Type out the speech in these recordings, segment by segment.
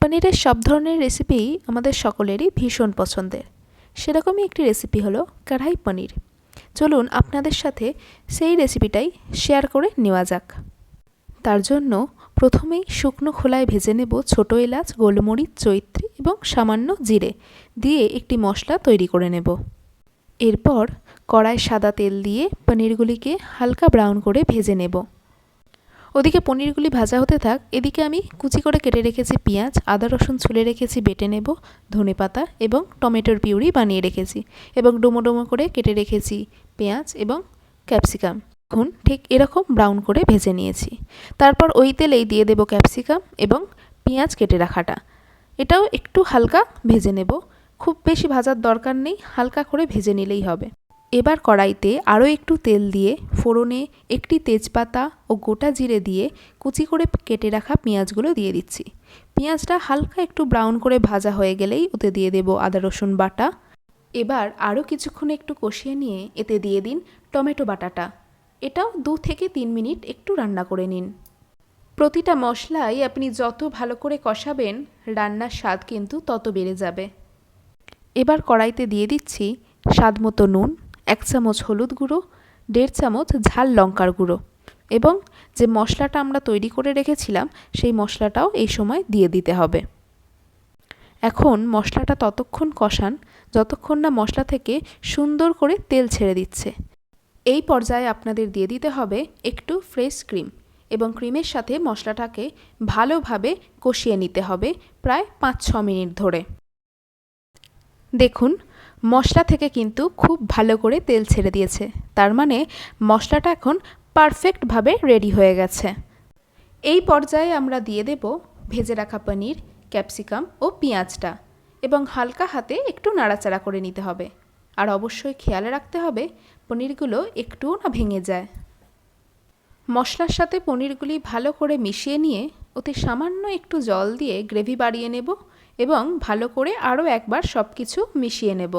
পনিরের সব ধরনের রেসিপি আমাদের সকলেরই ভীষণ পছন্দের। সেরকমই একটি রেসিপি হলো কড়াই পনির। চলুন আপনাদের সাথে সেই রেসিপিটাই শেয়ার করে নেওয়া যাক। তার জন্য প্রথমেই শুকনো খোলায় ভেজে নেব ছোট এলাচ, গোলমরিচ, জয়িত্রী এবং সামান্য জিরে দিয়ে একটি মশলা তৈরি করে নেব। এরপর কড়ায় সাদা তেল দিয়ে পনিরগুলিকে হালকা ব্রাউন করে ভেজে নেব। ওদিকে পনিরগুলি ভাজা হতে থাক, এদিকে আমি কুচি করে কেটে রেখেছি পেঁয়াজ, আদা রসুন ছুলে রেখেছি বেটে নেব, ধনেপাতা এবং টমেটোর পিউরি বানিয়ে রেখেছি এবং ডুমো ডুমো করে কেটে রেখেছি পেঁয়াজ এবং ক্যাপসিকাম। এখন ঠিক এরকম ব্রাউন করে ভেজে নিয়েছি। তারপর ওই তেলেই দিয়ে দেব ক্যাপসিকাম এবং পেঁয়াজ কেটে রাখাটা। এটাও একটু হালকা ভেজে নেব, খুব বেশি ভাজার দরকার নেই, হালকা করে ভেজে নিলেই হবে। এবার কড়াইতে আরও একটু তেল দিয়ে ফোড়নে একটি তেজপাতা ও গোটা জিরে দিয়ে কুচি করে কেটে রাখা পেঁয়াজগুলো দিয়ে দিচ্ছি। পেঁয়াজটা হালকা একটু ব্রাউন করে ভাজা হয়ে গেলেই ওতে দিয়ে দেব আদা রসুন বাটা। এবার আরও কিছুক্ষণ একটু কষিয়ে নিয়ে এতে দিয়ে দিন টমেটো বাটাটা। এটাও 2 থেকে 3 মিনিট একটু রান্না করে নিন। প্রতিটা মশলাই আপনি যত ভালো করে কষাবেন রান্নার স্বাদ কিন্তু তত বেড়ে যাবে। এবার কড়াইতে দিয়ে দিচ্ছি স্বাদ মতো নুন, 1 চামচ হলুদ গুঁড়ো, 1.5 চামচ ঝাল লঙ্কার গুঁড়ো এবং যে মশলাটা আমরা তৈরি করে রেখেছিলাম সেই মশলাটাও এই সময় দিয়ে দিতে হবে। এখন মশলাটা ততক্ষণ কষান যতক্ষণ না মশলা থেকে সুন্দর করে তেল ছেড়ে দিচ্ছে। এই পর্যায়ে আপনাদের দিয়ে দিতে হবে একটু ফ্রেশ ক্রিম এবং ক্রিমের সাথে মশলাটাকে ভালোভাবে কষিয়ে নিতে হবে প্রায় 5-6 মিনিট ধরে। দেখুন মশলা থেকে কিন্তু খুব ভালো করে তেল ছেড়ে দিয়েছে, তার মানে মশলাটা এখন পারফেক্টভাবে রেডি হয়ে গেছে। এই পর্যায়ে আমরা দিয়ে দেব ভেজে রাখা পনির, ক্যাপসিকাম ও পেঁয়াজটা এবং হালকা হাতে একটু নাড়াচাড়া করে নিতে হবে। আর অবশ্যই খেয়াল রাখতে হবে পনিরগুলো একটুও না ভেঙে যায়। মশলার সাথে পনিরগুলি ভালো করে মিশিয়ে নিয়ে ওতে সামান্য একটু জল দিয়ে গ্রেভি বাড়িয়ে নেব এবং ভালো করে আরও একবার সব কিছু মিশিয়ে নেব।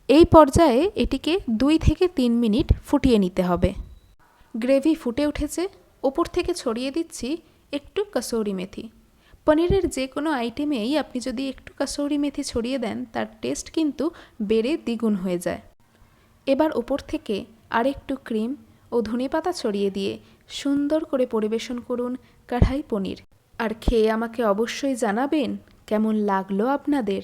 এই পর্যায়ে এটিকে 2 থেকে 3 মিনিট ফুটিয়ে নিতে হবে। গ্রেভি ফুটে উঠেছে, ওপর থেকে ছড়িয়ে দিচ্ছি একটু কসুরি মেথি। পনিরের যে কোনো আইটেমেই আপনি যদি একটু কসুরি মেথি ছড়িয়ে দেন তার টেস্ট কিন্তু বেড়ে দ্বিগুণ হয়ে যায়। এবার ওপর থেকে আরেকটু ক্রিম ও ধনেপাতা ছড়িয়ে দিয়ে সুন্দর করে পরিবেশন করুন কড়াই পনির। আর খেয়ে আমাকে অবশ্যই জানাবেন কেমন লাগলো আপনাদের।